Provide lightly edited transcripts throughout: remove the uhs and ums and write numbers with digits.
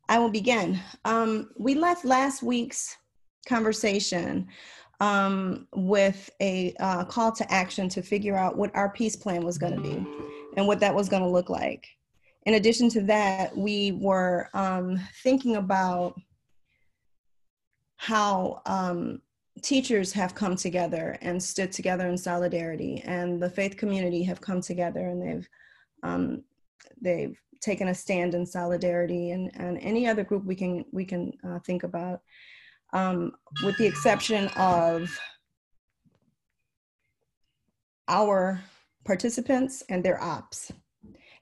I will begin. We left last week's conversation with a call to action to figure out what our peace plan was going to be and what that was going to look like. In addition to that, we were thinking about how teachers have come together and stood together in solidarity, and the faith community have come together and they've taken a stand in solidarity, and any other group we can think about, with the exception of our participants and their ops.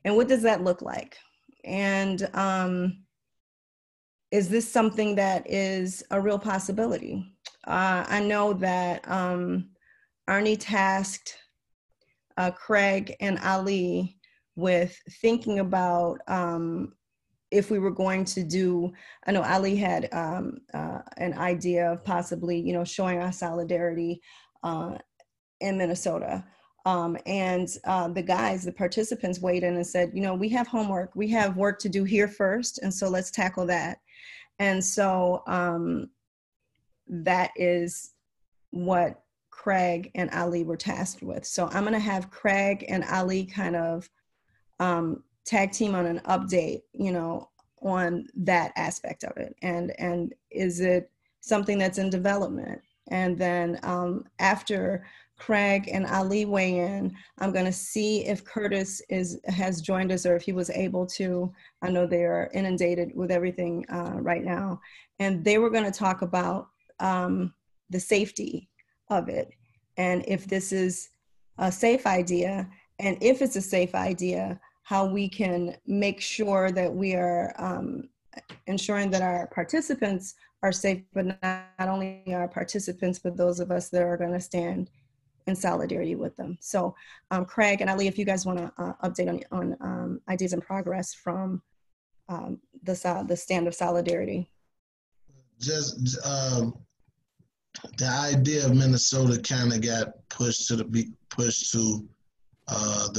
And what does that look like? And is this something that is a real possibility? I know that Arnie tasked Craig and Ali with thinking about if we were going to do, I know Ali had an idea of possibly, showing our solidarity in Minnesota. And the participants weighed in and said, we have homework, we have work to do here first. And so let's tackle that. And so that is what Craig and Ali were tasked with. So I'm going to have Craig and Ali kind of tag team on an update, on that aspect of it. And is it something that's in development? And then after Craig and Ali weigh in, I'm going to see if Curtis has joined us, or if he was able to. I know they are inundated with everything right now. And they were going to talk about the safety of it, and if this is a safe idea, and if it's a safe idea, how we can make sure that we are ensuring that our participants are safe, but not only our participants, but those of us that are going to stand in solidarity with them. So Craig and Ali, if you guys want to update on ideas in progress from the stand of solidarity. Just the idea of Minnesota kind of got pushed to the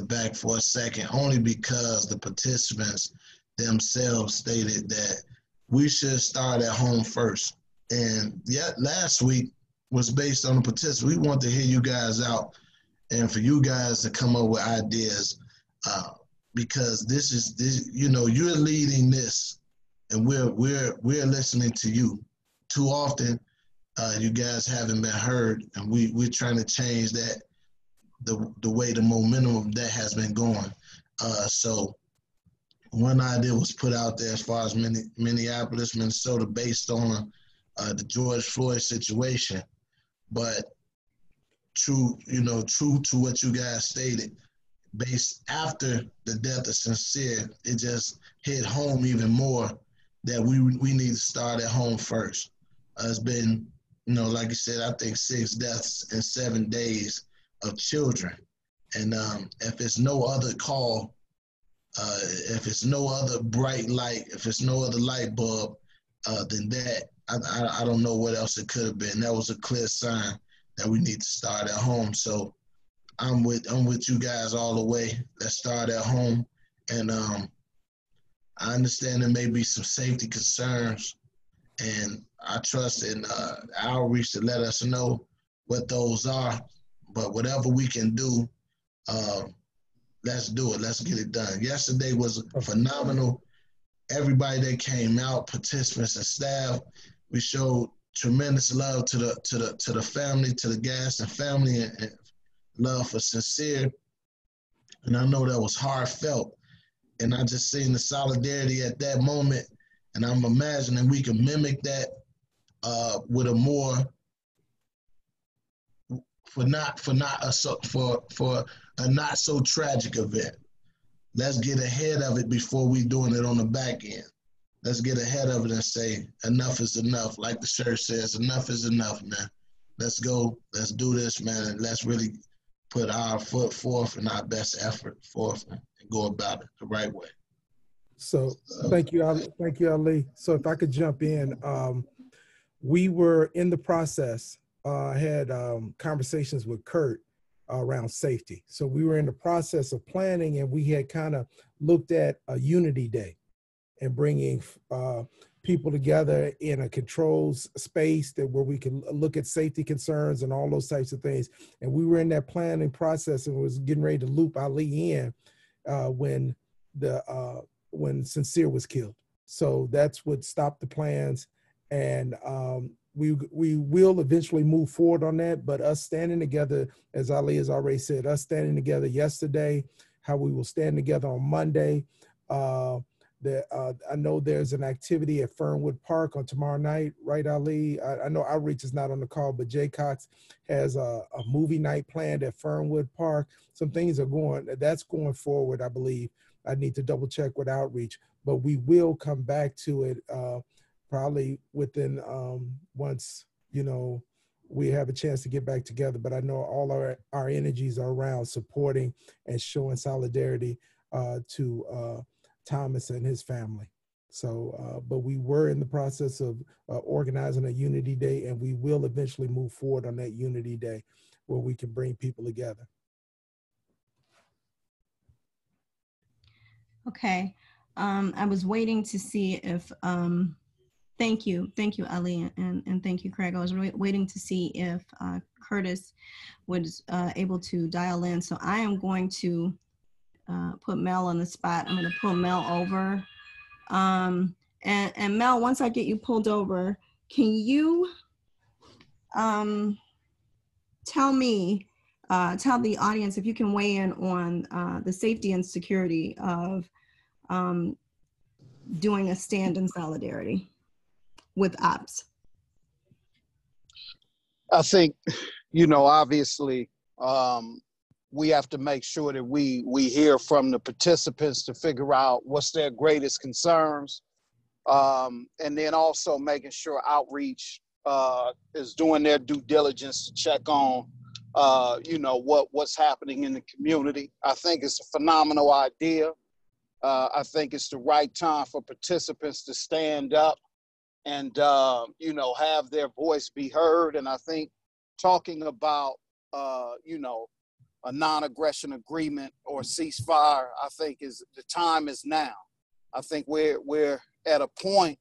back for a second, only because the participants themselves stated that we should start at home first. And yet last week was based on the participants. We want to hear you guys out and for you guys to come up with ideas, because you're leading this, and we're listening to you. Too often, you guys haven't been heard, and we're trying to change that, the way the momentum of that has been going. So one idea was put out there as far as Minneapolis, Minnesota, based on the George Floyd situation. But true to what you guys stated, based after the death of Sincere, it just hit home even more that we need to start at home first. It's been, like you said, I think 6 deaths in 7 days of children. And if it's no other call, if it's no other bright light, if it's no other light bulb, then that, I don't know what else it could have been. That was a clear sign that we need to start at home. So I'm with you guys all the way. Let's start at home. And I understand there may be some safety concerns, and I trust in outreach to let us know what those are. But whatever we can do, let's do it. Let's get it done. Yesterday was phenomenal. Everybody that came out, participants and staff, we showed tremendous love to the family, to the Gaston family, and love for Sincere. And I know that was heartfelt. And I just seen the solidarity at that moment, and I'm imagining we can mimic that with a more for a not so tragic event. Let's get ahead of it before we doing it on the back end. Let's get ahead of it and say enough is enough. Like the church says, enough is enough, man. Let's go. Let's do this, man, and let's really put our foot forth and our best effort forth and go about it the right way. So thank you, Ali. So if I could jump in, we were in the process, had conversations with Kurt around safety. So we were in the process of planning, and we had kind of looked at a Unity Day. and bringing people together in a controlled space where we can look at safety concerns and all those types of things. And we were in that planning process and was getting ready to loop Ali in when Sincere was killed. So that's what stopped the plans. And we will eventually move forward on that, but us standing together, as Ali has already said, us standing together yesterday, how we will stand together on Monday. I know there's an activity at Fernwood Park on tomorrow night, right, Ali? I know Outreach is not on the call, but Jay Cox has a movie night planned at Fernwood Park. Some things are that's going forward, I believe. I need to double check with Outreach, but we will come back to it probably within once, we have a chance to get back together. But I know all our energies are around supporting and showing solidarity to Thomas and his family. So, but we were in the process of organizing a Unity Day, and we will eventually move forward on that Unity Day where we can bring people together. Okay. I was waiting to see if, thank you, Ali, and thank you, Craig. I was waiting to see if Curtis was able to dial in. So I am going to put Mel on the spot. I'm going to pull Mel over. And Mel, once I get you pulled over, can you tell the audience if you can weigh in on the safety and security of doing a stand in solidarity with ops? I think, obviously, we have to make sure that we hear from the participants to figure out what's their greatest concerns. And then also making sure Outreach is doing their due diligence to check on, what's happening in the community. I think it's a phenomenal idea. I think it's the right time for participants to stand up and, have their voice be heard. And I think talking about, a non-aggression agreement or ceasefire, I think the time is now. I think we're at a point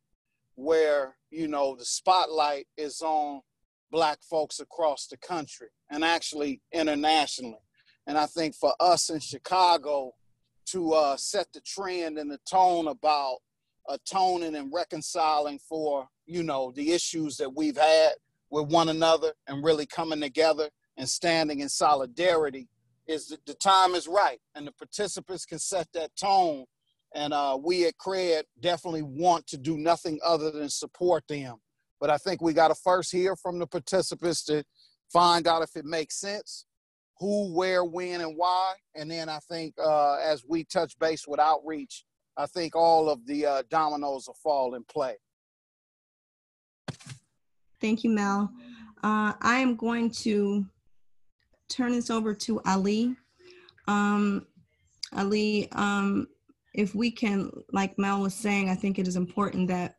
where, the spotlight is on Black folks across the country and actually internationally. And I think for us in Chicago to set the trend and the tone about atoning and reconciling for, the issues that we've had with one another and really coming together and standing in solidarity is the time is right. And the participants can set that tone. And we at Cred definitely want to do nothing other than support them. But I think we got to first hear from the participants to find out if it makes sense, who, where, when, and why. And then I think as we touch base with Outreach, I think all of the dominoes will fall in play. Thank you, Mel. I am going to turn this over to Ali. Ali, if we can, like Mel was saying, I think it is important that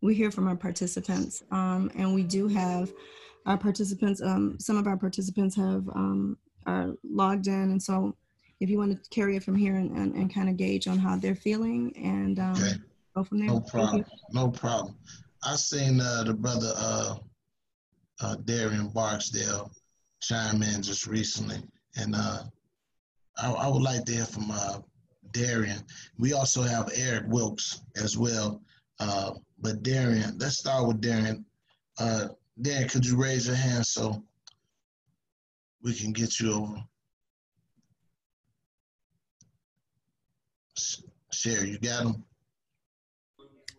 we hear from our participants. And we do have our participants, some of our participants are logged in. And so if you want to carry it from here and kind of gauge on how they're feeling and Okay. go from there. No problem. No problem. I seen the brother Darian Barksdale chime in just recently, and I would like to hear from Darian. We also have Eric Wilkes as well, but Darian, let's start with Darian. Darian, could you raise your hand so we can get you over? Sherry, you got him?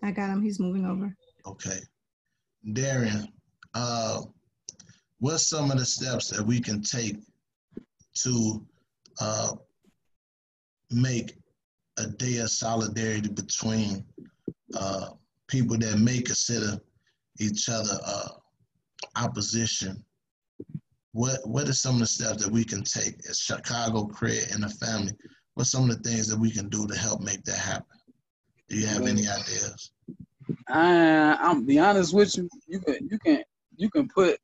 I got him. He's moving over. Okay. Darian, what's some of the steps that we can take to make a day of solidarity between people that may consider each other opposition? What are some of the steps that we can take as Chicago Cred and the family? What's some of the things that we can do to help make that happen? Do you have any ideas? I'm be honest with you. You can put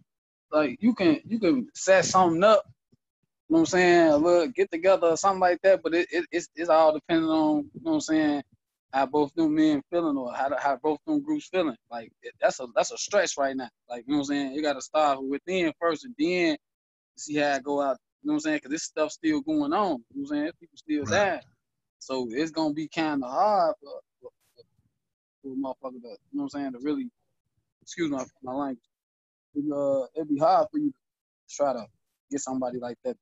like you can set something up. You know what I'm saying? A little get together or something like that. But it's all depending on, you know what I'm saying, how both them men feeling, or how both them groups feeling. Like that's a stretch right now. Like, you know what I'm saying? You got to start within first, and then see how it go out. You know what I'm saying? Because this stuff's still going on. You know what I'm saying? People still Right. dying. So it's gonna be kind of hard for a motherfucker to, you know what I'm saying, to really, excuse my language. It'd be hard for you to try to get somebody like that to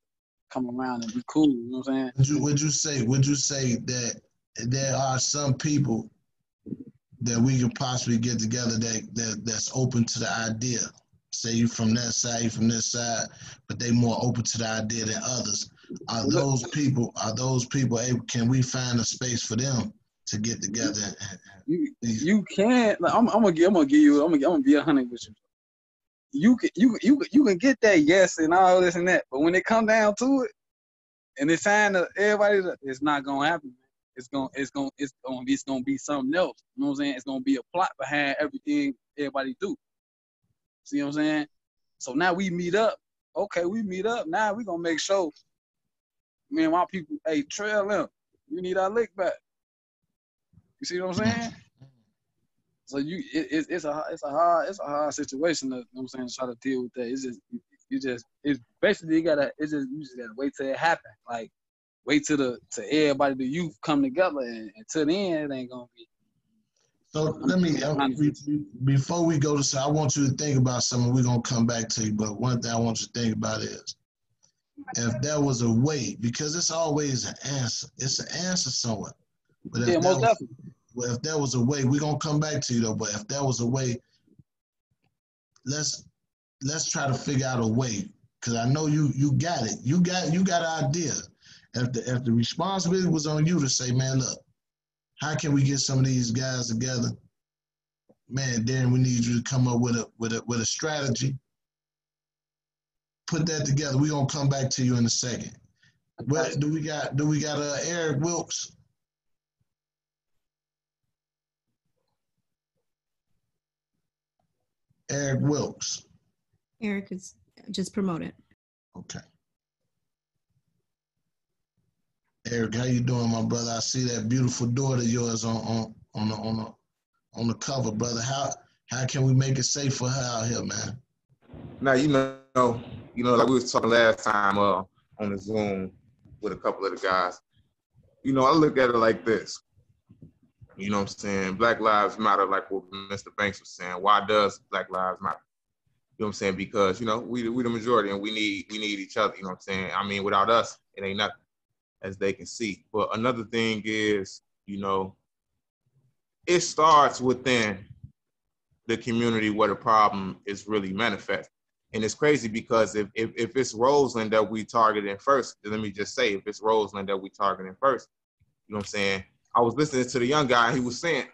come around and be cool. You know what I'm saying? Would you say that there are some people that we could possibly get together that's open to the idea? Say you from that side, you from this side, but they more open to the idea than others. Are those people able? Can we find a space for them to get together? You can't. Like, I'm gonna be 100 with you. You can get that yes and all this and that, but when it come down to it, and it's time to everybody, it's not gonna happen. It's gonna be something else. You know what I'm saying? It's gonna be a plot behind everything everybody do. See what I'm saying? So now we meet up. Okay, we meet up. Now we gonna make sure, man, my people, hey, trail them. We need our lick back. You see what I'm saying? So it's a hard situation to, you know what I'm saying, to try to deal with that. You just gotta wait till it happen. Like, wait till everybody, the youth come together, and till then it ain't gonna be. So let me, before we go to, I want you to think about something. We're going to come back to you, but one thing I want you to think about is, if there was a way, because it's always an answer. It's an answer somewhere. But if Most definitely. Well, if there was a way, we're going to come back to you though, but if there was a way, let's try to figure out a way, because I know you got it. You got an idea. If the responsibility was on you to say, man, look, how can we get some of these guys together? Man, Darren, we need you to come up with a strategy. Put that together. We're gonna come back to you in a second. What do we got? Eric Wilkes? Eric Wilkes. Eric is just promoted. Okay. Eric, how you doing, my brother? I see that beautiful daughter of yours on the cover, brother. How can we make it safe for her out here, man? Now, like we was talking last time on the Zoom with a couple of the guys. I look at it like this. You know what I'm saying? Black Lives Matter, like what Mr. Banks was saying. Why does Black Lives matter? You know what I'm saying? Because, we the majority, and we need each other. You know what I'm saying? I mean, without us, it ain't nothing, as they can see. But another thing is, it starts within the community where the problem is really manifest. And it's crazy because if it's Roseland that we targeting first, then let me just say, if it's Roseland that we targeting first, you know what I'm saying? I was listening to the young guy, he was saying,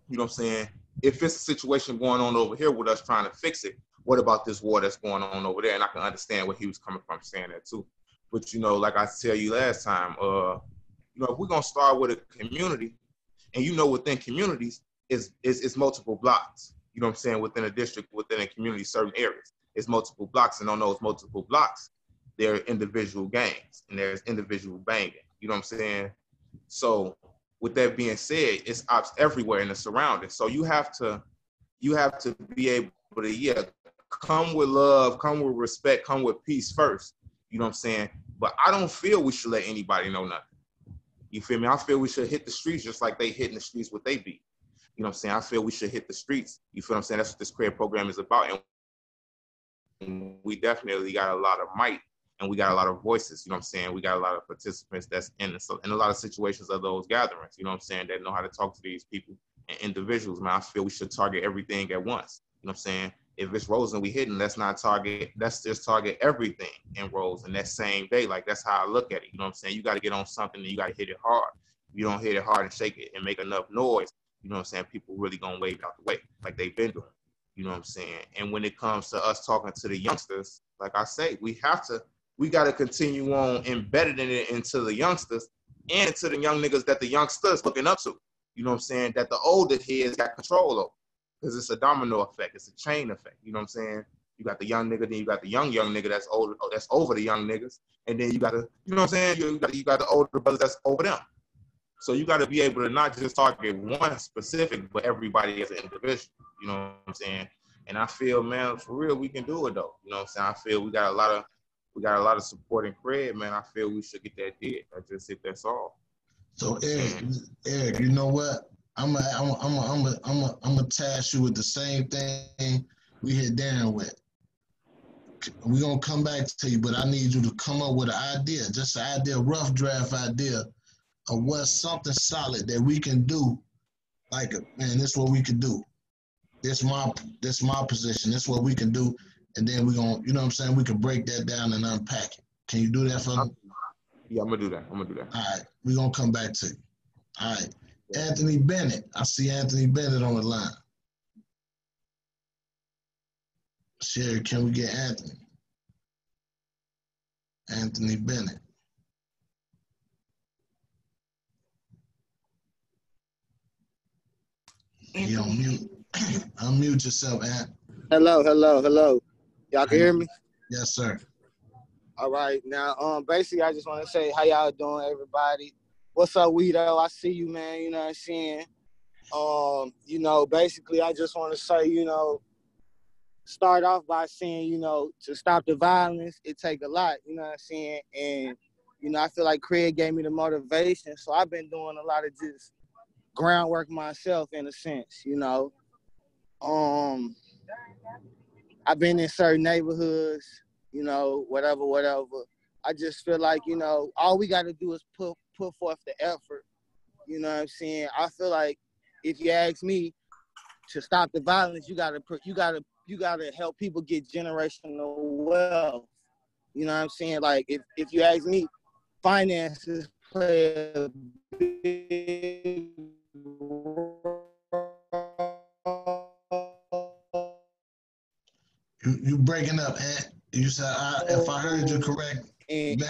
you know what I'm saying, if it's a situation going on over here with us trying to fix it, what about this war that's going on over there? And I can understand where he was coming from saying that too. But, like I tell you last time, if we're going to start with a community, and within communities is multiple blocks, you know what I'm saying, within a district, within a community, certain areas. It's multiple blocks, and on those multiple blocks, there are individual gangs, and there's individual banging, you know what I'm saying? So with that being said, it's ops everywhere in the surroundings. So you have to be able to, come with love, come with respect, come with peace first, you know what I'm saying? But I don't feel we should let anybody know nothing. You feel me? I feel we should hit the streets just like they hit in the streets what they beat. You know what I'm saying? I feel we should hit the streets. You feel what I'm saying? That's what this CRED program is about. And we definitely got a lot of might, and we got a lot of voices. You know what I'm saying? We got a lot of participants that's in a lot of situations of those gatherings, you know what I'm saying, that know how to talk to these people and individuals, man. I feel we should target everything at once. You know what I'm saying? If it's Roseland we hitting, let's just target everything in Roseland that same day. Like, that's how I look at it. You know what I'm saying? You got to get on something and you got to hit it hard. If you don't hit it hard and shake it and make enough noise, you know what I'm saying, people really going to wave it out the way like they've been doing. You know what I'm saying? And when it comes to us talking to the youngsters, like I say, we got to continue on embedding it into the youngsters and to the young niggas that the youngsters looking up to. You know what I'm saying? That the older heads got control over. Because it's a domino effect. It's a chain effect. You know what I'm saying? You got the young nigga, then you got the young nigga that's older, that's over the young niggas. And then you got the, you know what I'm saying? You got the older brothers that's over them. So you got to be able to not just target one specific, but everybody as an individual. You know what I'm saying? And I feel, man, for real, we can do it though. You know what I'm saying? I feel we got a lot of support and cred, man. I feel we should get that did. That's all. So Eric, you know what? I'm gonna task you with the same thing we hit Darren with. We're gonna come back to you, but I need you to come up with an idea, just an idea, rough draft idea of what's something solid that we can do. Like, man, this is what we can do. This my position. This is what we can do, and then we're gonna, you know what I'm saying? We can break that down and unpack it. Can you do that for me? Yeah, I'm gonna do that. All right, we're gonna come back to you. All right, Anthony Bennett. I see Anthony Bennett on the line. Sherry, can we get Anthony? Anthony Bennett. You on mute. Unmute yourself, Ant. Hello. Y'all can hear me? Yes, sir. All right. Now, basically, I just want to say, how y'all doing, everybody? What's up, Weedo? I see you, man. You know what I'm saying? Basically, I just want to say, start off by saying, to stop the violence, it take a lot, you know what I'm saying? And, I feel like Craig gave me the motivation, so I've been doing a lot of just groundwork myself in a sense, I've been in certain neighborhoods, whatever. I just feel like, all we got to do is put forth the effort, you know what I'm saying? I feel like if you ask me to stop the violence, you gotta help people get generational wealth. You know what I'm saying? Like if you ask me, finances play a big role. You breaking up, Ant. You said, if I heard you correct. And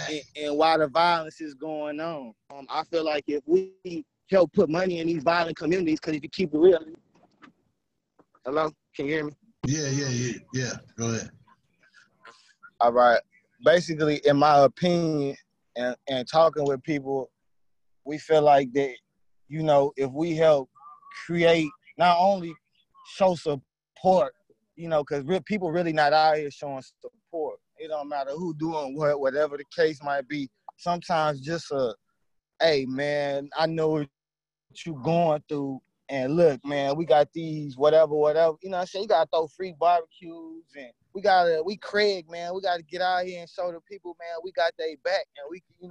why the violence is going on. I feel like if we help put money in these violent communities, because if you keep it real. Hello? Can you hear me? Yeah. Go ahead. All right. Basically, in my opinion, and talking with people, we feel like that, if we help create, not only show support, because people really not out here showing support. It don't matter who doing what, whatever the case might be. Sometimes just hey, man, I know what you going through. And look, man, we got these whatever. You know what I'm saying? You got to throw free barbecues. And we Craig, man, we got to get out here and show the people, man, we got their back. And we can,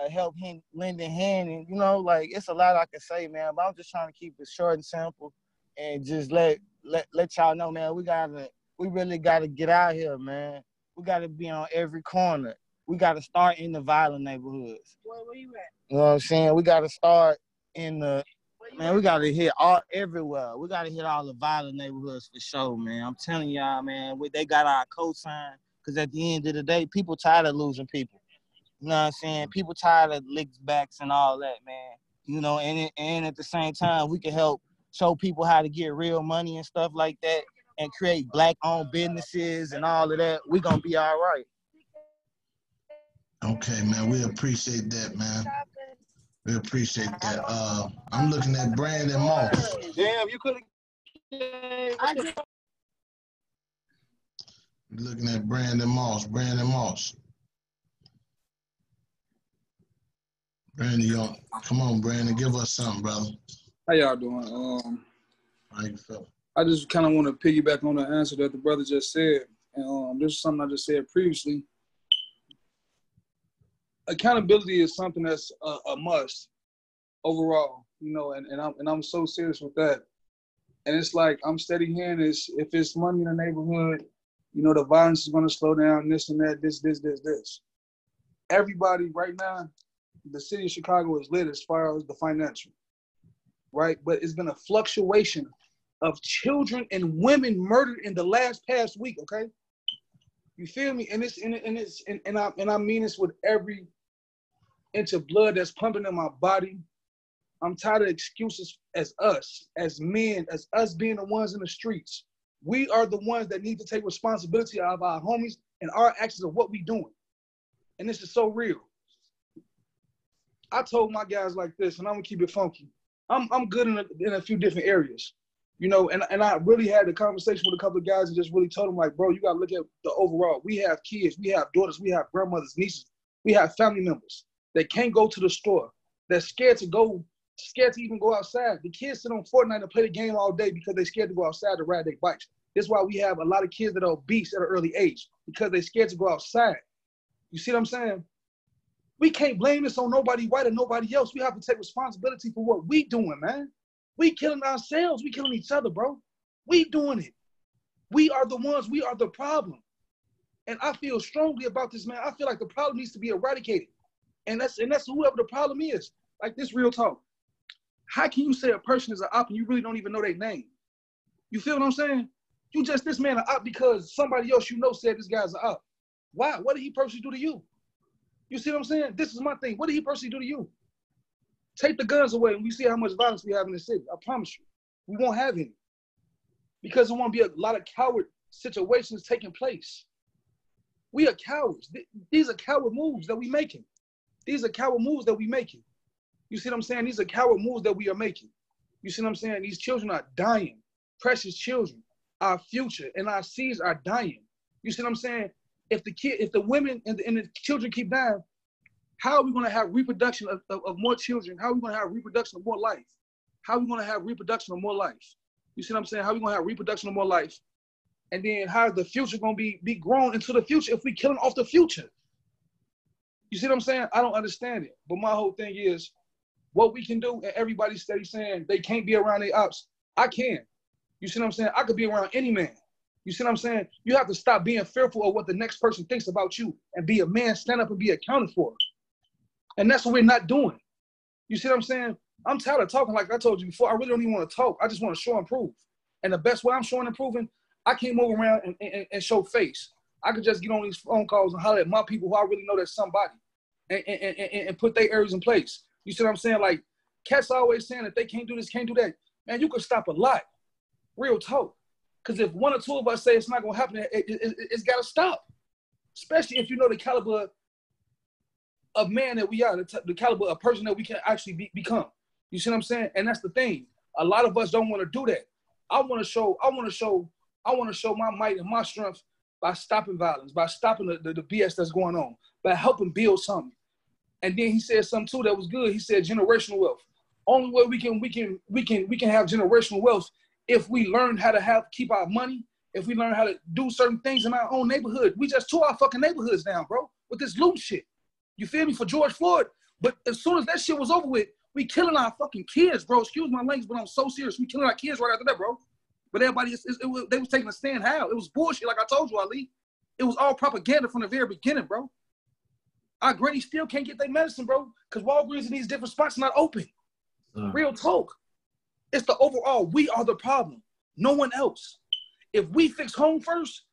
help him lend a hand. And, it's a lot I can say, man. But I'm just trying to keep it short and simple. And just let y'all know, man, we really got to get out here, man. We got to be on every corner. We got to start in the violent neighborhoods. Where you at? You know what I'm saying? We got to start in the, man, we got to hit everywhere. We got to hit all the violent neighborhoods for sure, man. I'm telling y'all, man, they got our cosign because at the end of the day, people tired of losing people. You know what I'm saying? People tired of licks backs and all that, man. And at the same time, we can help show people how to get real money and stuff like that and create black-owned businesses and all of that. We're going to be all right. Okay, man. We appreciate that, man. We appreciate that. I'm looking at Brandon Moss. Damn, you could have. Looking at Brandon Moss. Brandon, come on, Brandon. Give us something, brother. How y'all doing? How you feel? I just kind of want to piggyback on the answer that the brother just said. And this is something I just said previously. Accountability is something that's a must overall, and I'm so serious with that. And it's like I'm steady hearing this. If it's money in the neighborhood, the violence is going to slow down. This and that. This. Everybody right now, the city of Chicago is lit as far as the financial, right? But it's been a fluctuation of children and women murdered in the past week. Okay, you feel me? And I mean this with every inch of blood that's pumping in my body. I'm tired of excuses as men, as us being the ones in the streets. We are the ones that need to take responsibility of our homies and our actions of what we doing. And this is so real. I told my guys like this, and I'm gonna keep it funky. I'm good in a few different areas, you know, and I really had a conversation with a couple of guys and just really told them like, bro, you gotta look at the overall. We have kids, we have daughters, we have grandmothers, nieces, we have family members that can't go to the store, that's scared to even go outside. The kids sit on Fortnite and play the game all day because they're scared to go outside to ride their bikes. That's why we have a lot of kids that are obese at an early age because they're scared to go outside. You see what I'm saying? We can't blame this on nobody white or nobody else. We have to take responsibility for what we doing, man. We killing ourselves. We killing each other, bro. We doing it. We are the ones. We are the problem. And I feel strongly about this, man. I feel like the problem needs to be eradicated. And that's whoever the problem is. Like this real talk. How can you say a person is an op and you really don't even know their name? You feel what I'm saying? You just this man an op because somebody else you know said this guy's an op. Why? What did he personally do to you? You see what I'm saying? This is my thing. What did he personally do to you? Take the guns away and we see how much violence we have in the city. I promise you. We won't have any. Because there won't be a lot of coward situations taking place. We are cowards. These are coward moves that we making. These are coward moves that we making. You see what I'm saying? These are coward moves that we are making. You see what I'm saying? These children are dying. Precious children. Our future and our seeds are dying. You see what I'm saying? If the women and the children keep dying, how are we going to have reproduction of more children? How are we going to have reproduction of more life? How are we going to have reproduction of more life? You see what I'm saying? How are we going to have reproduction of more life? And then how is the future going to be grown into the future if we killing off the future? You see what I'm saying? I don't understand it. But my whole thing is what we can do, and everybody's steady saying they can't be around their ops. I can. You see what I'm saying? I could be around any man. You see what I'm saying? You have to stop being fearful of what the next person thinks about you and be a man, stand up and be accounted for. And that's what we're not doing. You see what I'm saying? I'm tired of talking like I told you before. I really don't even want to talk. I just want to show and prove. And the best way I'm showing and proving, I can't move around and show face. I could just get on these phone calls and holler at my people who I really know that's somebody and put their areas in place. You see what I'm saying? Like, cats always saying that they can't do this, can't do that. Man, you could stop a lot. Real talk. Because if one or two of us say it's not going to happen, it's got to stop. Especially if you know the caliber of man that we are, the caliber of person that we can actually become. You see what I'm saying? And that's the thing. A lot of us don't want to do that. I want to show my might and my strength by stopping violence, by stopping the BS that's going on, by helping build something. And then he said something too that was good. He said generational wealth. Only way we can have generational wealth if we learn how to keep our money, if we learn how to do certain things in our own neighborhood. We just tore our fucking neighborhoods down, bro, with this loot shit. You feel me? For George Floyd. But as soon as that shit was over with, we killing our fucking kids, bro. Excuse my language, but I'm so serious. We killing our kids right after that, bro. But everybody, they was taking a stand how? It was bullshit, like I told you, Ali. It was all propaganda from the very beginning, bro. Our grannies still can't get their medicine, bro, because Walgreens in these different spots are not open. Real talk. It's the overall, we are the problem. No one else. If we fix home first,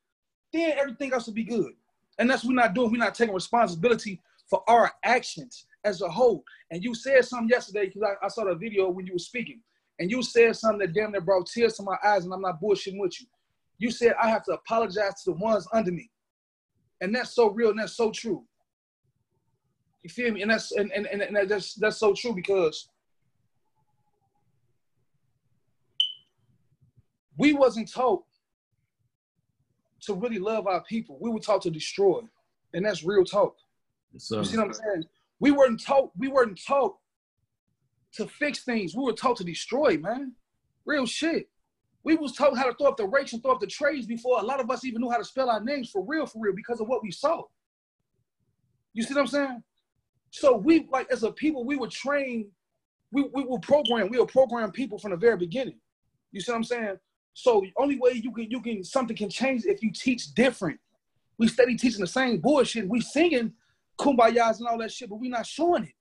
then everything else will be good. And that's what we're not doing. We're not taking responsibility for our actions as a whole. And you said something yesterday, because I saw the video when you were speaking, and you said something that damn near brought tears to my eyes, and I'm not bullshitting with you. You said, I have to apologize to the ones under me. And that's so real, and that's so true. You feel me? And that's so true, because we wasn't taught to really love our people. We were taught to destroy. And that's real talk. You see what I'm saying? We weren't taught to fix things. We were taught to destroy, man. Real shit. We was taught how to throw up the rakes and throw up the trays before a lot of us even knew how to spell our names for real, because of what we saw. You see what I'm saying? So we, like, as a people, we were trained, we were programmed people from the very beginning. You see what I'm saying? So the only way something can change if you teach different. We steady teaching the same bullshit. We singing kumbayas and all that shit, but we not showing it.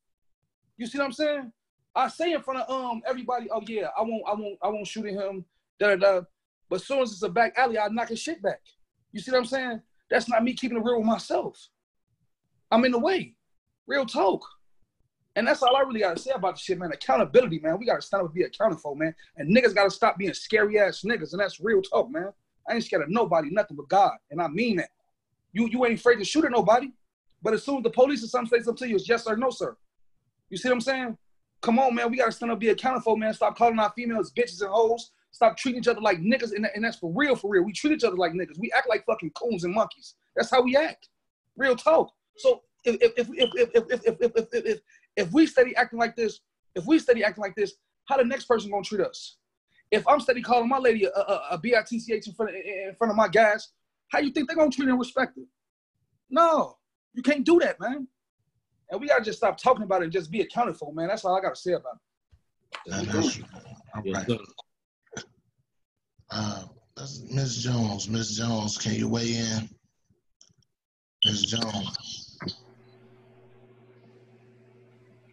You see what I'm saying? I say in front of everybody, oh yeah, I won't shoot at him, da-da-da. But as soon as it's a back alley, I knock his shit back. You see what I'm saying? That's not me keeping it real with myself. I'm in the way. Real talk. And that's all I really got to say about the shit, man. Accountability, man. We got to stand up and be accounted for, man. And niggas got to stop being scary-ass niggas. And that's real talk, man. I ain't scared of nobody, nothing but God. And I mean that. You ain't afraid to shoot at nobody. But as soon as the police or something say something to you, it's yes or no, sir. You see what I'm saying? Come on, man. We got to stand up, be accountable, man. Stop calling our females bitches and hoes. Stop treating each other like niggas, and that's for real, for real. We treat each other like niggas. We act like fucking coons and monkeys. That's how we act. Real talk. So if we steady acting like this, how the next person gonna treat us? If I'm steady calling my lady a bitch in front of my guys, how you think they're gonna treat and respect it? No, you can't do that, man. And we gotta just stop talking about it and just be accounted for, man. That's all I gotta say about it. All right. Ms. Jones. Ms. Jones, can you weigh in? Ms. Jones.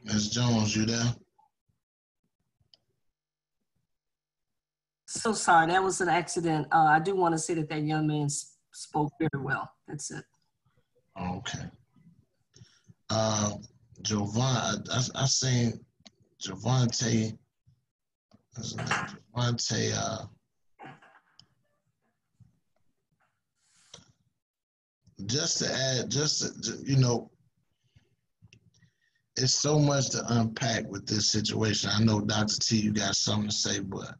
Ms. Jones, you there? So sorry, that was an accident. I do want to say that young man spoke very well. That's it. Okay. Jovan, I seen Javante. Just to add, it's so much to unpack with this situation. I know, Dr. T, you got something to say, but,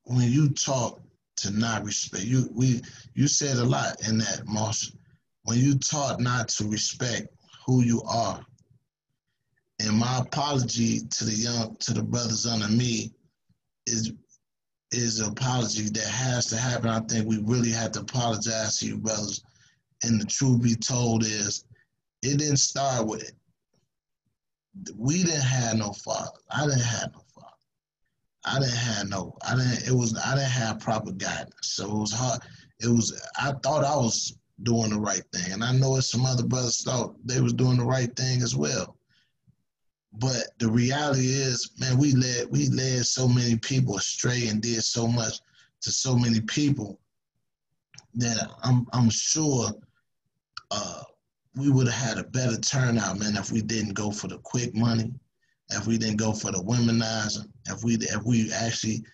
when you talk to not respect, you said a lot in that, Moss. When you taught not to respect who you are, and my apology to the brothers under me is an apology that has to happen. I think we really have to apologize to you brothers. And the truth be told is, it didn't start with it. We didn't have no father. I didn't have no father. I didn't have proper guidance. So it was hard. I thought I was doing the right thing. And I know some other brothers thought they was doing the right thing as well. But the reality is, man, we led so many people astray and did so much to so many people that I'm sure we would have had a better turnout, man, if we didn't go for the quick money, if we didn't go for the womanizing, if we actually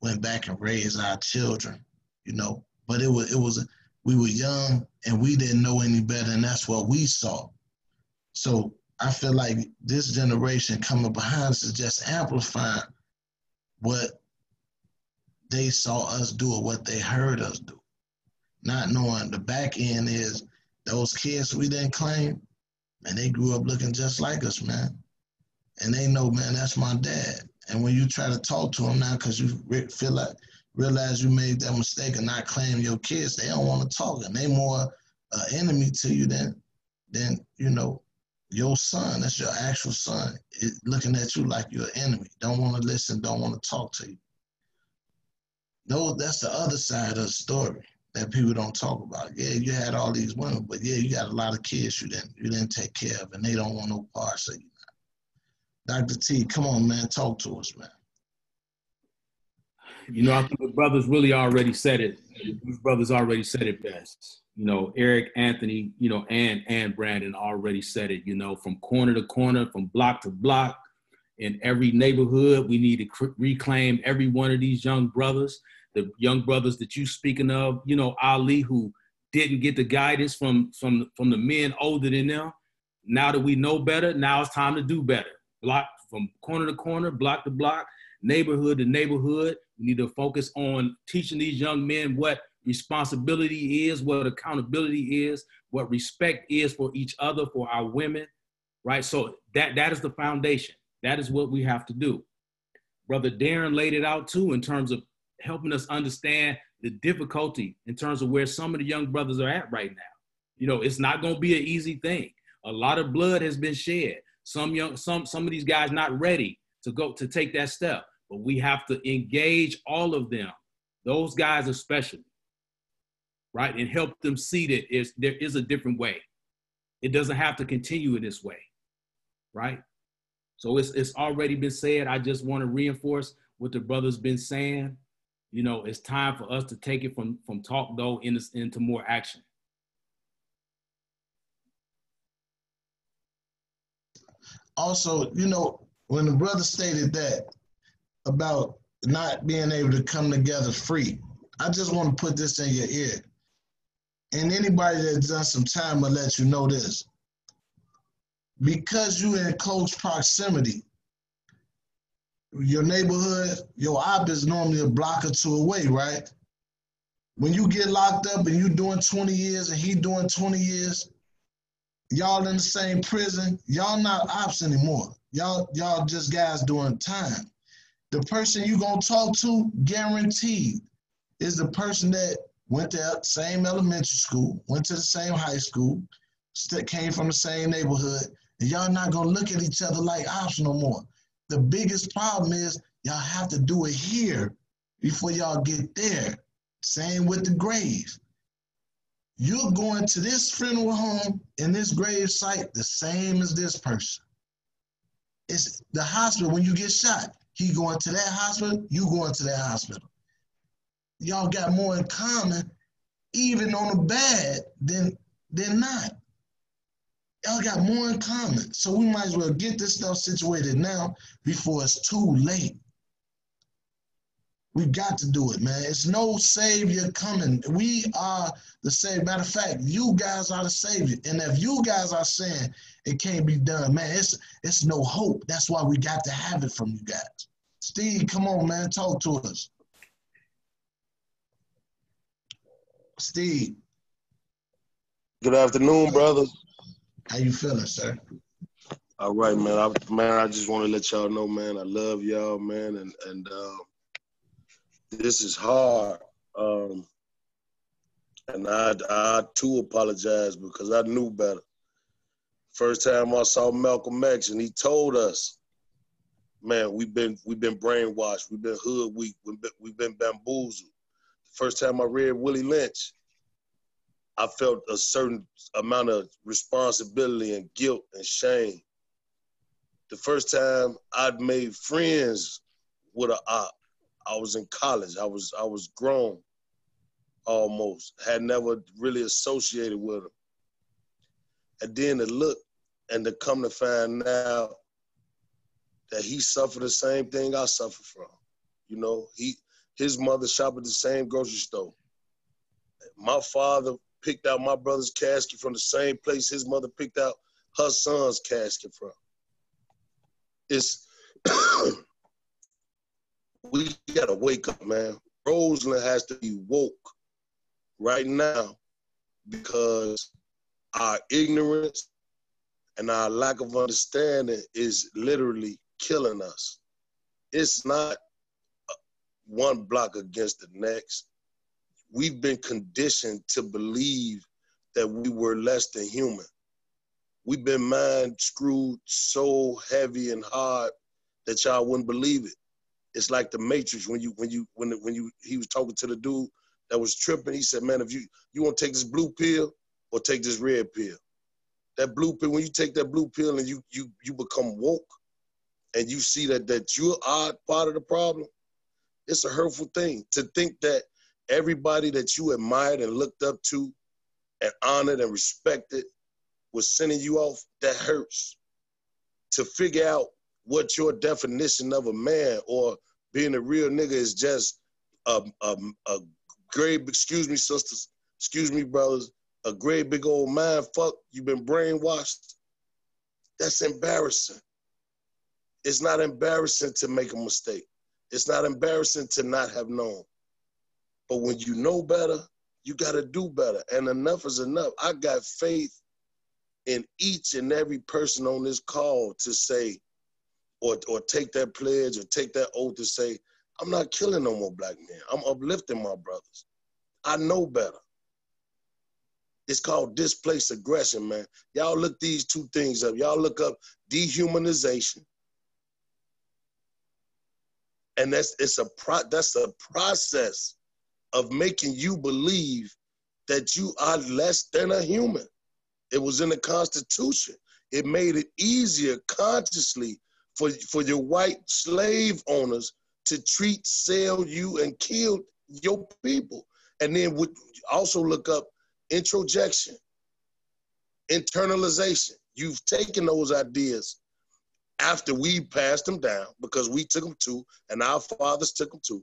went back and raised our children, But we were young and we didn't know any better, and that's what we saw. So I feel like this generation coming behind us is just amplifying what they saw us do or what they heard us do. Not knowing the back end is those kids we didn't claim, and they grew up looking just like us, man. And they know, man, that's my dad. And when you try to talk to them now because you realize you made that mistake and not claim your kids, they don't want to talk. And they more enemy to you than your son. That's your actual son looking at you like you're an enemy. Don't want to listen, don't want to talk to you. No, that's the other side of the story that people don't talk about. Yeah, you had all these women, but yeah, you got a lot of kids you didn't take care of, and they don't want no parts of you. Dr. T, come on, man, talk to us, man. I think the brothers really already said it. These brothers already said it best. Eric, Anthony, and Brandon already said it, from corner to corner, from block to block, in every neighborhood. We need to reclaim every one of these young brothers, the young brothers that you speaking of, Ali, who didn't get the guidance from the men older than them. Now that we know better, now it's time to do better. Block from corner to corner, block to block, neighborhood to neighborhood. We need to focus on teaching these young men what responsibility is, what accountability is, what respect is for each other, for our women, right? So that is the foundation. That is what we have to do. Brother Darren laid it out too in terms of helping us understand the difficulty in terms of where some of the young brothers are at right now. It's not going to be an easy thing. A lot of blood has been shed. Some of these guys not ready to take that step, but we have to engage all of them, those guys especially, right? And help them see that there is a different way. It doesn't have to continue in this way, right? So it's already been said. I just want to reinforce what the brother's been saying. It's time for us to take it from talk though into more action. Also, when the brother stated that about not being able to come together free, I just want to put this in your ear. And anybody that's done some time will let you know this. because you're in close proximity, your neighborhood, your op is normally a block or two away, right? When you get locked up and you doing 20 years and he doing 20 years, y'all in the same prison, y'all not ops anymore. Y'all just guys doing time. The person you gonna talk to, guaranteed, is the person that went to the same elementary school, went to the same high school, came from the same neighborhood, and y'all not gonna look at each other like ops no more. The biggest problem is y'all have to do it here before y'all get there. Same with the grave. You're going to this funeral home and this grave site the same as this person. It's the hospital. When you get shot, he going to that hospital, you going to that hospital. Y'all got more in common, even on the bad than not. Y'all got more in common. So we might as well get this stuff situated now before it's too late. We got to do it, man. It's no savior coming. We are the savior. Matter of fact, you guys are the savior. And if you guys are saying it can't be done, man, it's no hope. That's why we got to have it from you guys. Steve, come on, man. Talk to us. Steve. Good afternoon, brothers. How you feeling, sir? All right, man. I just want to let y'all know, man, I love y'all, man, and this is hard. And I too apologize because I knew better. First time I saw Malcolm X and he told us, man, we've been brainwashed, we've been hoodwinked, we've been bamboozled. First time I read Willie Lynch, I felt a certain amount of responsibility and guilt and shame. The first time I'd made friends with an op, I was in college. I was grown almost. Had never really associated with him. And then to look and to come to find out that he suffered the same thing I suffered from. You know, his mother shopped at the same grocery store. My father picked out my brother's casket from the same place his mother picked out her son's casket from. It's we gotta wake up, man. Roseland has to be woke right now because our ignorance and our lack of understanding is literally killing us. It's not one block against the next. We've been conditioned to believe that we were less than human. We've been mind screwed so heavy and hard that y'all wouldn't believe it. It's like the Matrix when he was talking to the dude that was tripping. He said, "Man, if you want to take this blue pill or take this red pill, that blue pill. When you take that blue pill and you become woke, and you see that you are part of the problem, it's a hurtful thing to think that everybody that you admired and looked up to and honored and respected was sending you off. That hurts. To figure out what your definition of a man or being a real nigga is just a great, excuse me, sisters, excuse me, brothers, a great big old mind fuck, you've been brainwashed. That's embarrassing. It's not embarrassing to make a mistake. It's not embarrassing to not have known. But when you know better, you gotta do better. And enough is enough. I got faith in each and every person on this call to say, or take that pledge or take that oath to say, I'm not killing no more black men. I'm uplifting my brothers. I know better. It's called displaced aggression, man. Y'all look these two things up. Y'all look up dehumanization. And that's a process of making you believe that you are less than a human. It was in the Constitution. It made it easier consciously for your white slave owners to treat, sell you, and kill your people. And then also look up introjection, internalization. You've taken those ideas after we passed them down, because we took them too, and our fathers took them too,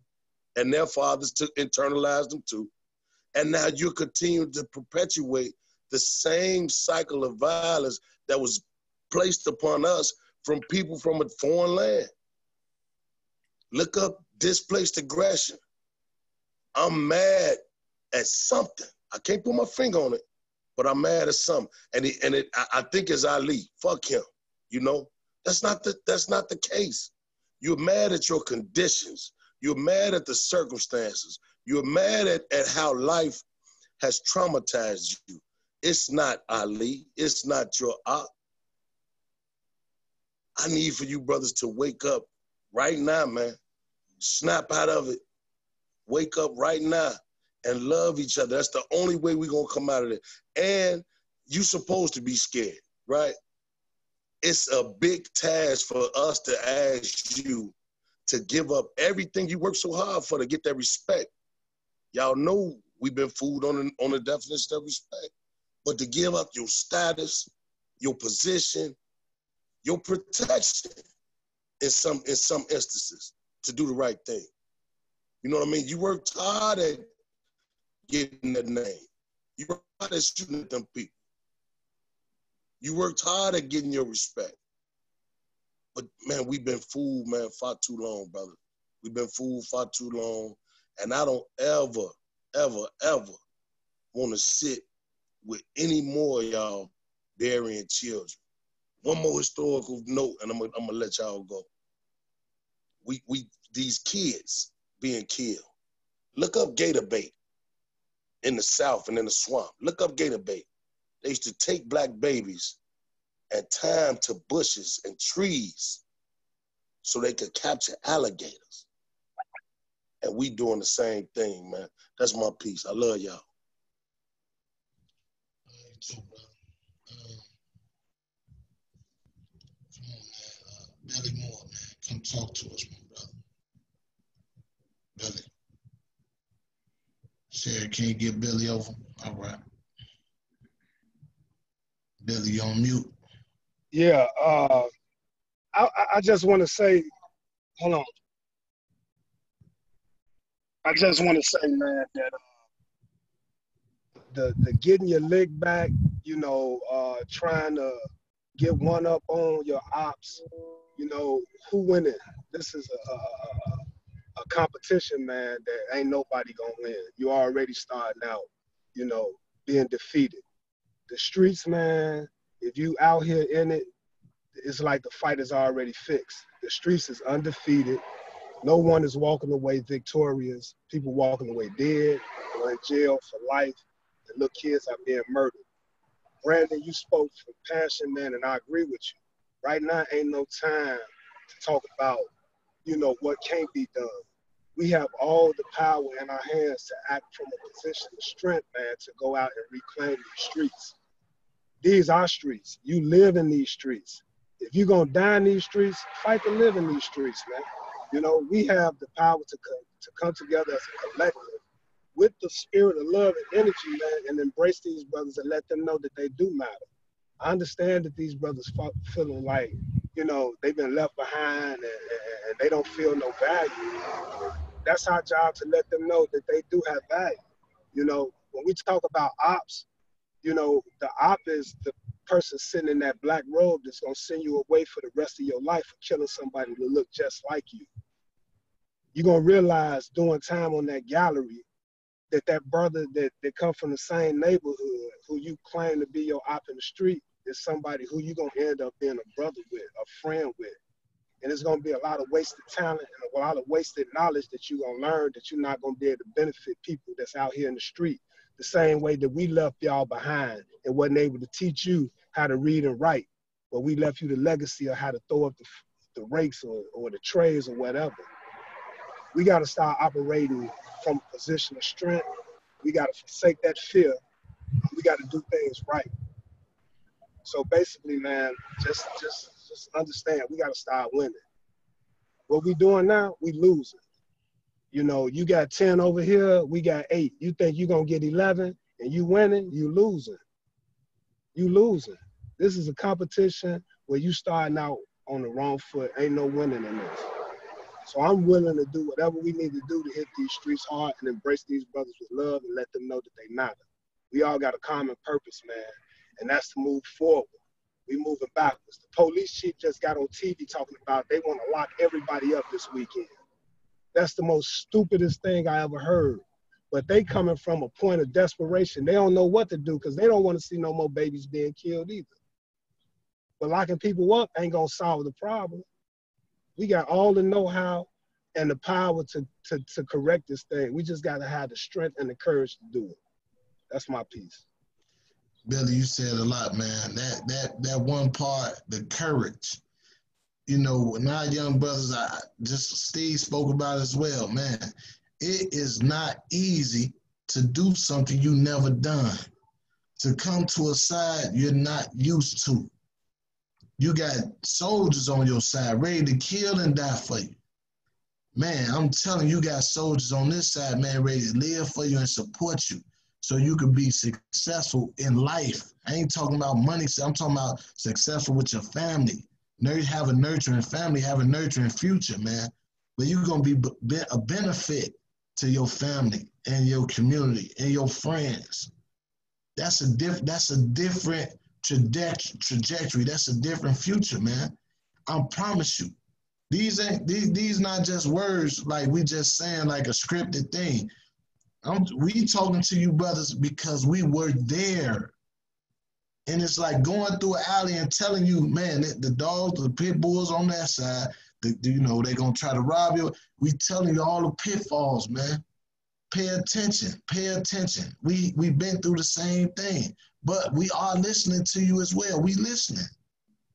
and their fathers internalized them too. And now you're continuing to perpetuate the same cycle of violence that was placed upon us from people from a foreign land. Look up displaced aggression. I'm mad at something. I can't put my finger on it, but I'm mad at something. I think it's Ali. Fuck him. You know, that's not the case. You're mad at your conditions. You're mad at the circumstances. You're mad at how life has traumatized you. It's not Ali. It's not your op. I need for you brothers to wake up right now, man. Snap out of it. Wake up right now and love each other. That's the only way we're going to come out of it. And you're supposed to be scared, right? It's a big task for us to ask you to give up everything you work so hard for to get that respect. Y'all know we've been fooled on the definition of respect. But to give up your status, your position, your protection in some instances to do the right thing. You know what I mean? You worked hard at getting that name. You worked hard at shooting at them people. You worked hard at getting your respect. But man, we've been fooled, man, far too long, brother. We've been fooled far too long. And I don't ever, ever, ever want to sit with any more of y'all burying children. One more historical note, and I'm gonna let y'all go. These kids being killed. Look up gator bait in the South and in the swamp. Look up gator bait. They used to take black babies and tie them to bushes and trees so they could capture alligators. And we doing the same thing, man. That's my piece. I love y'all. You too, brother. Come on, man. Billy Moore, man. Come talk to us, my brother. Billy. Sherry, can you get Billy over? All right. Billy, you on mute? Yeah, I just want to say, hold on. I just want to say, man, that the getting your leg back, you know, trying to get one up on your ops, you know, who winning? This is a competition, man, that ain't nobody gonna win. You already starting out, you know, being defeated. The streets, man, if you out here in it, it's like the fight is already fixed. The streets is undefeated. No one is walking away victorious. People walking away dead or in jail for life. And little kids are being murdered. Brandon, you spoke from passion, man, and I agree with you. Right now ain't no time to talk about, you know, what can't be done. We have all the power in our hands to act from a position of strength, man, to go out and reclaim these streets. These are streets. You live in these streets. If you're going to die in these streets, fight to live in these streets, man. You know, we have the power to come together as a collective with the spirit of love and energy, man, and embrace these brothers and let them know that they do matter. I understand that these brothers feeling like, you know, they've been left behind and they don't feel no value. That's our job to let them know that they do have value. You know, when we talk about ops, you know, the op is the person sitting in that black robe that's gonna send you away for the rest of your life for killing somebody that look just like you. You're gonna realize doing time on that gallery that brother that come from the same neighborhood who you claim to be your op in the street is somebody who you're gonna end up being a brother with, a friend with. And it's gonna be a lot of wasted talent and a lot of wasted knowledge that you're gonna learn that you're not gonna be able to benefit people that's out here in the street. The same way that we left y'all behind and wasn't able to teach you how to read and write, but we left you the legacy of how to throw up the rakes or the trays or whatever. We got to start operating from a position of strength. We got to forsake that fear. We got to do things right. So basically, man, just understand, we got to start winning. What we doing now, we losing. You know, you got 10 over here, we got 8. You think you're going to get 11 and you winning, you losing. You losing. This is a competition where you starting out on the wrong foot. Ain't no winning in this. So I'm willing to do whatever we need to do to hit these streets hard and embrace these brothers with love and let them know that they matter. We all got a common purpose, man, and that's to move forward. We moving backwards. The police chief just got on TV talking about they want to lock everybody up this weekend. That's the most stupidest thing I ever heard. But they coming from a point of desperation. They don't know what to do because they don't want to see no more babies being killed either. But locking people up ain't gonna solve the problem. We got all the know-how and the power to correct this thing. We just gotta have the strength and the courage to do it. That's my piece. Billy, you said a lot, man. That one part, the courage. You know, when our young brothers, Steve spoke about as well, man. It is not easy to do something you never done. To come to a side you're not used to. You got soldiers on your side ready to kill and die for you. Man, I'm telling you, you got soldiers on this side, man, ready to live for you and support you so you can be successful in life. I ain't talking about money. I'm talking about successful with your family. Have a nurturing family, have a nurturing future, man. But you're going to be a benefit to your family and your community and your friends. That's a different trajectory. That's a different future, man. I promise you. These not just words like we just saying like a scripted thing. We talking to you brothers because we were there. And it's like going through an alley and telling you, man, the dogs, the pit bulls on that side, they're going to try to rob you. We telling you all the pitfalls, man. Pay attention. Pay attention. We've been through the same thing, but we are listening to you as well. We listening.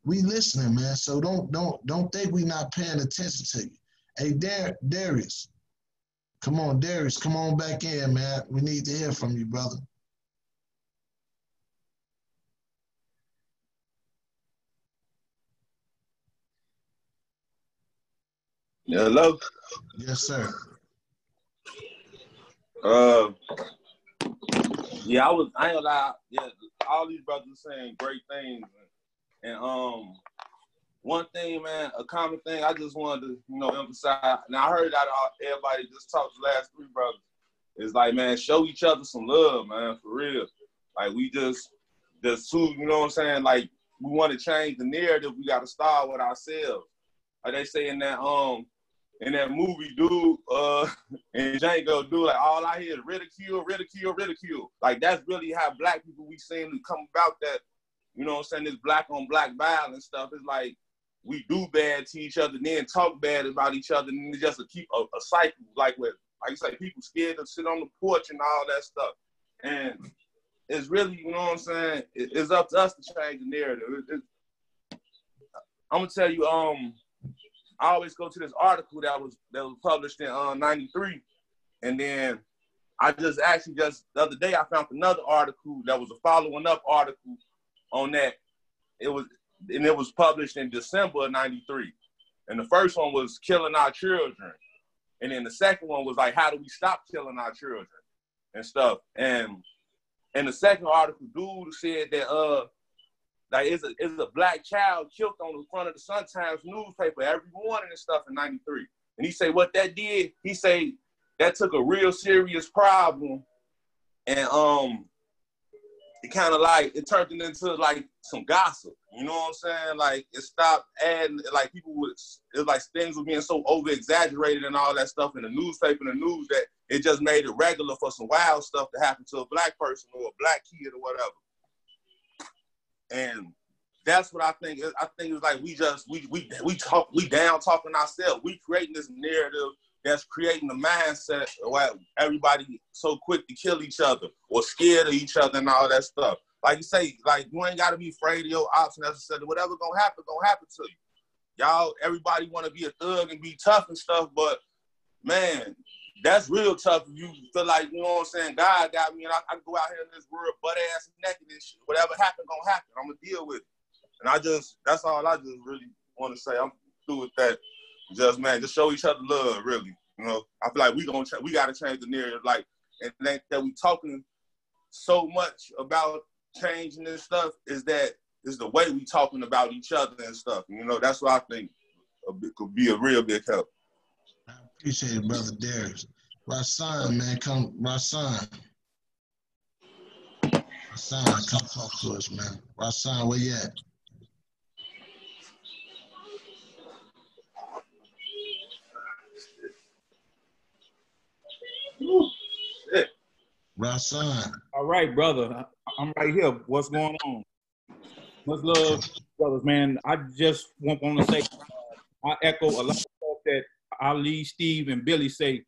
We listening, man. So don't think we not paying attention to you. Hey, Darius. Come on, Darius. Come on back in, man. We need to hear from you, brother. Hello? Yes, sir. Yeah, I ain't gonna lie. Yeah, all these brothers are saying great things. And one thing, man, a common thing I just wanted to, emphasize. Now I heard that everybody just talked the last three brothers. It's like, man, show each other some love, man, for real. Like we just two, you know what I'm saying? Like we want to change the narrative. We got to start with ourselves. Like they say in that movie, dude, and Django, dude, like all I hear is ridicule, ridicule, ridicule. Like that's really how black people we seem to come about that, you know what I'm saying, this black on black violence stuff. It's like we do bad to each other, then talk bad about each other, and it's just to keep a cycle, like you say, people scared to sit on the porch and all that stuff. And it's really, you know what I'm saying, it's up to us to change the narrative. I'm gonna tell you, I always go to this article that was published in '93, and then I just the other day I found another article that was a following up article on that. It was published in December of '93, and the first one was killing our children, and then the second one was like, how do we stop killing our children and stuff. And in the second article, dude said that like it's a black child killed on the front of the Sun-Times newspaper every morning and stuff in '93. And he say what that did, he say that took a real serious problem and it kind of like, it turned it into like some gossip. You know what I'm saying? Like it stopped adding, like people it was like things were being so over exaggerated and all that stuff in the newspaper and the news that it just made it regular for some wild stuff to happen to a black person or a black kid or whatever. And that's what I think. I think it's like we down talking ourselves. We creating this narrative that's creating the mindset where everybody so quick to kill each other or scared of each other and all that stuff. Like you say, like you ain't got to be afraid of your ops necessarily. Whatever gonna happen to you. Y'all, everybody want to be a thug and be tough and stuff, but man, that's real tough if you feel like, you know what I'm saying, God got me and I go out here in this world butt ass naked and shit. Whatever happen, gonna happen. I'm gonna deal with it. And that's all I just really want to say. I'm through with that. Just show each other love, really. You know, I feel like we got to change the narrative. Like, and that we talking so much about changing this stuff is the way we talking about each other and stuff. You know, that's what I think could be a real big help. I appreciate it, brother Darius. Rasan, man, come talk to us, man. Rasan, where you at? Rasan. All right, brother. I'm right here. What's going on? Much love, brothers, man. I just want to say, I echo a lot of stuff that Ali, Steve, and Billy say.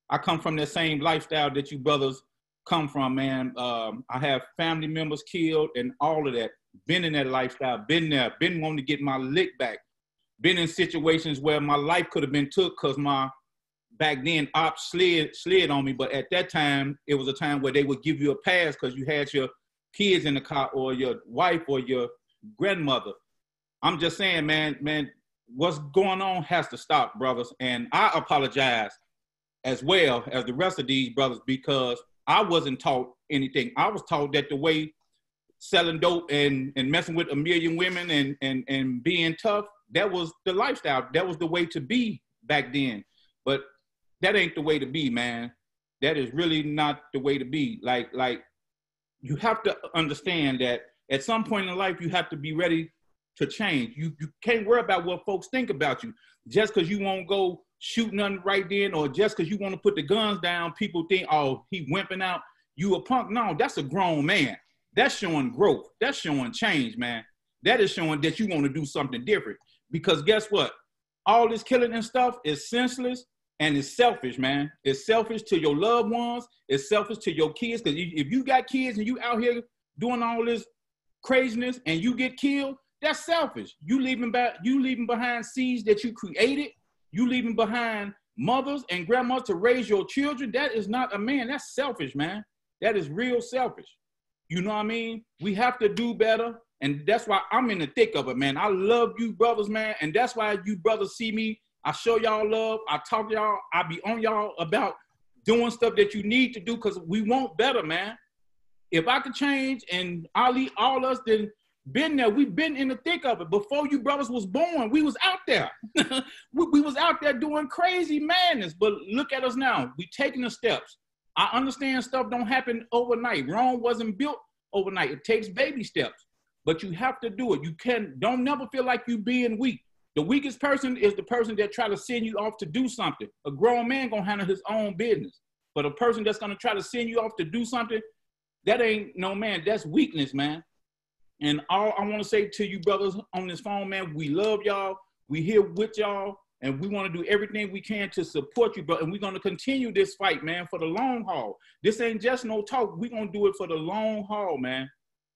I come from that same lifestyle that you brothers come from, man. I have family members killed and all of that. Been in that lifestyle, been there, been wanting to get my lick back. Been in situations where my life could have been took because my back then ops slid on me. But at that time, it was a time where they would give you a pass because you had your kids in the car or your wife or your grandmother. I'm just saying, man, what's going on has to stop, brothers. And I apologize as well as the rest of these brothers because I wasn't taught anything. I was taught that the way selling dope and messing with a million women and being tough, that was the lifestyle. That was the way to be back then. But that ain't the way to be, man. That is really not the way to be. Like you have to understand that at some point in life, you have to be ready to change. You can't worry about what folks think about you. Just because you won't go shoot nothing right then, or just because you want to put the guns down, people think, oh, he wimping out, you a punk. No, that's a grown man. That's showing growth. That's showing change, man. That is showing that you want to do something different. Because guess what? All this killing and stuff is senseless and it's selfish, man. It's selfish to your loved ones. It's selfish to your kids. Because if you got kids and you out here doing all this craziness and you get killed, that's selfish. You leaving behind seeds that you created. You leaving behind mothers and grandmothers to raise your children. That is not a man. That's selfish, man. That is real selfish. You know what I mean? We have to do better. And that's why I'm in the thick of it, man. I love you brothers, man. And that's why you brothers see me. I show y'all love. I talk to y'all. I be on y'all about doing stuff that you need to do because we want better, man. If I could change and Ali, all us, then been there. We've been in the thick of it. Before you brothers was born, we was out there. we was out there doing crazy madness. But look at us now. We taking the steps. I understand stuff don't happen overnight. Rome wasn't built overnight. It takes baby steps. But you have to do it. Don't never feel like you being weak. The weakest person is the person that try to send you off to do something. A grown man gonna handle his own business. But a person that's gonna try to send you off to do something, that ain't no man. That's weakness, man. And all I want to say to you brothers on this phone, man, we love y'all. We here with y'all. And we want to do everything we can to support you, bro. And we're going to continue this fight, man, for the long haul. This ain't just no talk. We're going to do it for the long haul, man.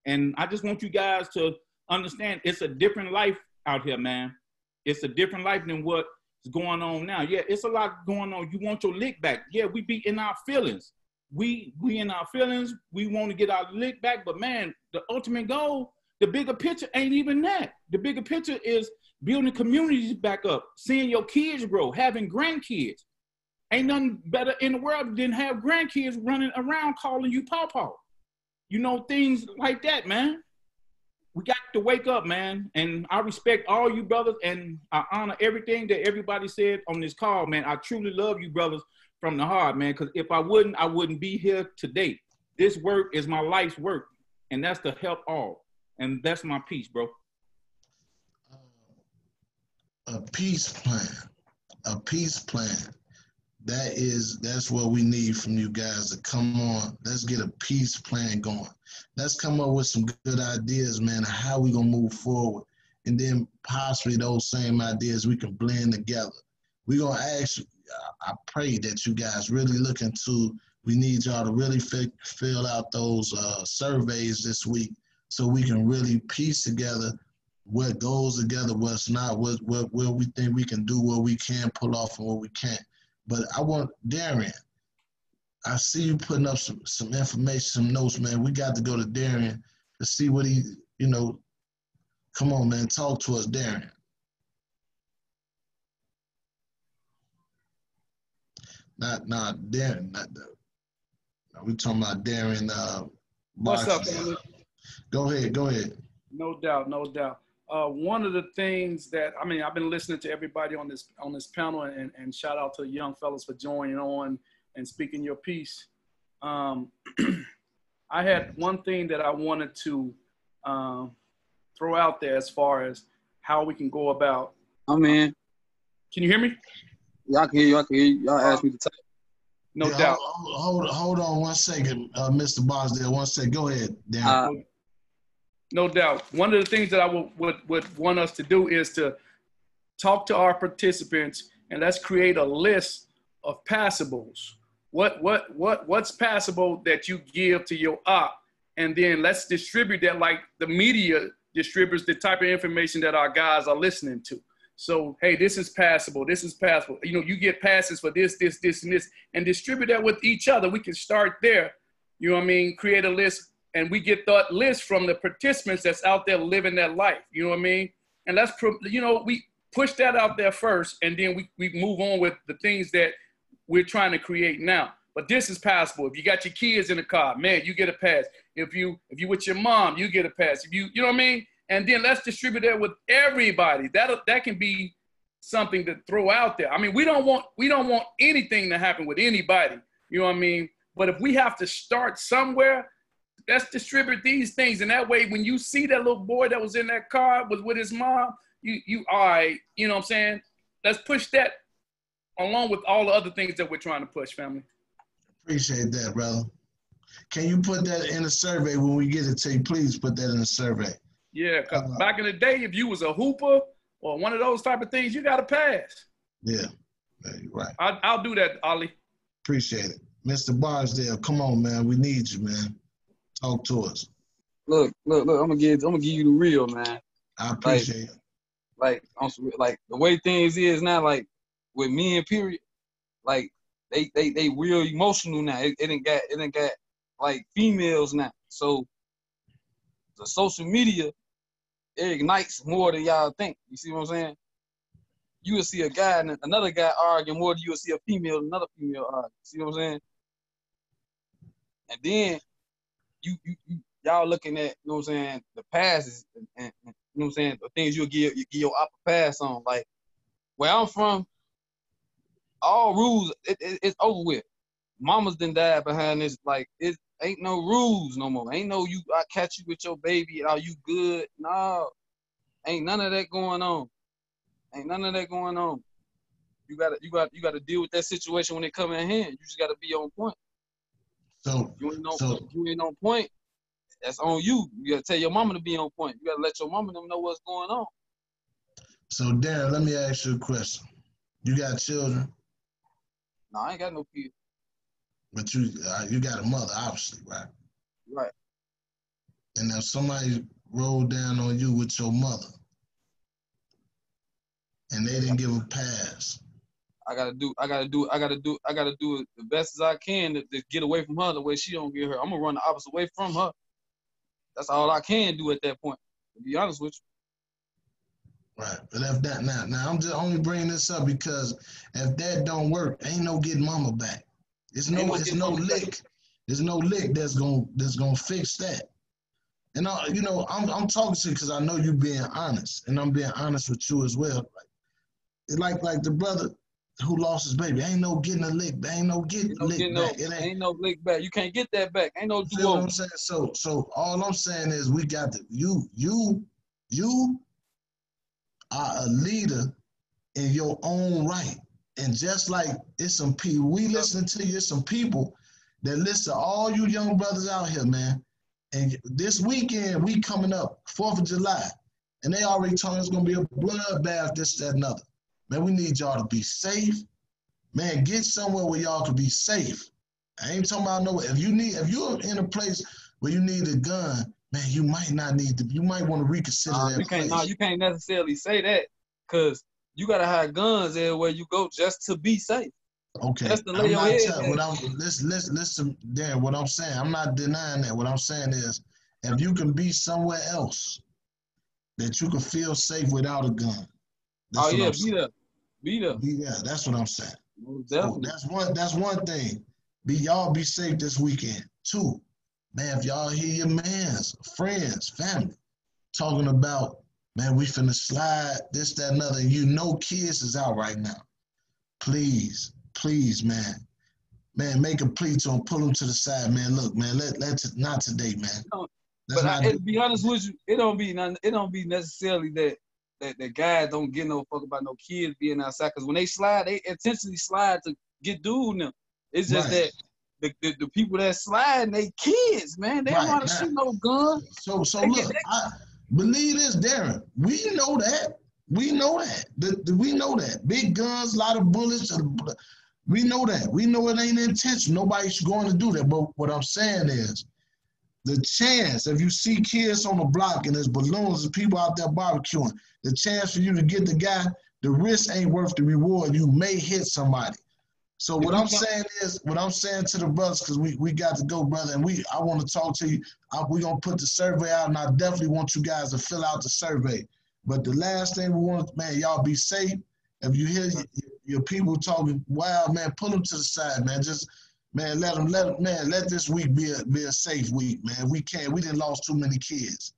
And I just want you guys to understand it's a different life out here, man. It's a different life than what's going on now. Yeah, it's a lot going on. You want your lick back. Yeah, we be in our feelings. We in our feelings. We want to get our lick back. But, man, the ultimate goal, the bigger picture ain't even that. The bigger picture is building communities back up, seeing your kids grow, having grandkids. Ain't nothing better in the world than have grandkids running around calling you pawpaw. You know, things like that, man. We got to wake up, man. And I respect all you brothers, and I honor everything that everybody said on this call, man. I truly love you brothers from the heart, man, because if I wouldn't be here today. This work is my life's work, and that's to help all. And that's my piece, bro. A peace plan. That's what we need from you guys to come on. Let's get a peace plan going. Let's come up with some good ideas, man, of how we gonna move forward. And then possibly those same ideas we can blend together. We're gonna ask you, I pray that you guys really look into, we need y'all to really fill out those surveys this week so we can really piece together what goes together, what's not, what we think we can do, what we can pull off and what we can't. But I want, Darian, I see you putting up some information, some notes, man. We got to go to Darian to see what he, come on, man, talk to us, Darian. Not Darian, we talking about Darian. What's up, family? Go ahead. No doubt. One of the things that, I've been listening to everybody on this panel, and shout out to the young fellas for joining on and speaking your piece. I had one thing that I wanted to throw out there as far as how we can go about. I'm in. Can you hear me? Yeah, I can hear you. Y'all asked me to type. No Yeah, doubt. hold on 1 second, Mr. Bosdale. 1 second. Go ahead, Darren. No doubt. One of the things that I would want us to do is to talk to our participants and let's create a list of passables. What's passable that you give to your op, and then let's distribute that like the media distributes the type of information that our guys are listening to. So, hey, this is passable. This is passable. You know, you get passes for this, this, this, and this, and distribute that with each other. We can start there. You know what I mean? Create a list, and we get that list from the participants that's out there living that life. You know what I mean? And let's, you know, we push that out there first, and then we move on with the things that we're trying to create now. But this is passable. If you got your kids in the car, man, you get a pass. If you with your mom, you get a pass. If you know what I mean? And then let's distribute that with everybody. That can be something to throw out there. I mean, we don't want anything to happen with anybody. You know what I mean? But if we have to start somewhere, let's distribute these things. And that way, when you see that little boy that was in that car was with his mom, you all right, you know what I'm saying? Let's push that along with all the other things that we're trying to push, family. Appreciate that, brother. Can you put that in a survey when we get it to you? Please put that in a survey. Yeah, because back in the day, if you was a hooper or one of those type of things, you got to pass. Yeah, right. I'll do that, Ali. Appreciate it. Mr. Barsdale, come on, man. We need you, man. Talk to us. Look. I'm gonna give you the real, man. I appreciate it. Like the way things is now, like with men, period. Like they real emotional now. It ain't got like females now. So the social media, it ignites more than y'all think. You see what I'm saying? You will see a guy and another guy arguing more than you will see a female and another female arguing. See what I'm saying? And then y'all looking at, you know what I'm saying, the passes and you know what I'm saying, the things you'll give your upper pass on. Like where I'm from, all rules, it's over with. Mamas done died behind this. Like it ain't no rules no more. Ain't no I catch you with your baby. Are you good? No, ain't none of that going on. Ain't none of that going on. You gotta deal with that situation when it come in hand. You just gotta be on point. So you ain't on point, that's on you. You gotta tell your mama to be on point. You gotta let your mama know what's going on. So Darren, let me ask you a question. You got children? No, I ain't got no kids. But you got a mother, obviously, right? Right. And if somebody rolled down on you with your mother, and they didn't give a pass, I gotta do it the best as I can to get away from her the way she don't get her. I'm gonna run the opposite way from her. That's all I can do at that point, to be honest with you. Right, but if that now I'm just only bringing this up because if that don't work, ain't no getting mama back. It's no lick that's gonna fix that. And you know, I'm talking to you because I know you being honest, and I'm being honest with you as well. Like the brother who lost his baby, ain't no getting a lick back. Ain't no getting lick back. Ain't no lick back. You can't get that back. Ain't no do over. What I'm saying? So all I'm saying is we got to you are a leader in your own right. And just like it's some people, we listening to you, some people that listen to all you young brothers out here, man. And this weekend, we coming up, 4th of July, and they already told us it's going to be a bloodbath, this, that, and other. Man, we need y'all to be safe. Man, get somewhere where y'all can be safe. I ain't talking about nowhere. If you're in a place where you need a gun, man, you might not need to. You might want to reconsider that place. You can't necessarily say that because you gotta have guns everywhere you go just to be safe. Okay. That's to lay your head. Listen, Dan, what I'm saying, I'm not denying that. What I'm saying is, if you can be somewhere else that you can feel safe without a gun. Be there. That's what I'm saying. So that's one thing. Y'all be safe this weekend. 2, man, if y'all hear your mans, friends, family talking about, man, we finna slide this, that, and other, and you know kids is out right now. Please, man, make a plea to them, pull them to the side, man. Look, man, let's not today, man. To be honest with you, it don't be necessarily that guys don't get no fuck about no kids being outside. Cause when they slide, they intentionally slide to get dude now. It's just Right. that the people that slide, they kids, man. They don't know how to shoot no gun. So look, I believe this, Darren. We know that. We know that. We know that. Big guns, a lot of bullets. We know that. We know it ain't intentional. Nobody's going to do that. But what I'm saying is, the chance, if you see kids on the block and there's balloons and people out there barbecuing, the chance for you to get the guy, the risk ain't worth the reward. You may hit somebody. So what I'm saying is, what I'm saying to the brothers, because we got to go, brother, and I want to talk to you. We're going to put the survey out, and I definitely want you guys to fill out the survey. But the last thing we want, man, y'all be safe. If you hear your people talking wild, man, pull them to the side, man. Just, man, let this week be a safe week, man. We didn't lost too many kids.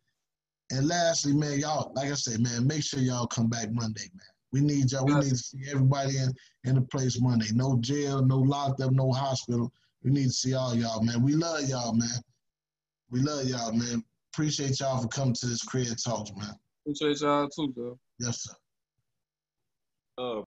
And lastly, man, y'all, like I said, man, make sure y'all come back Monday, man. We need y'all. We need to see everybody in the place Monday. No jail, no locked up, no hospital. We need to see all y'all, man. We love y'all, man. We love y'all, man. Appreciate y'all for coming to this Credtalks, man. Appreciate y'all too, bro. Yes, sir.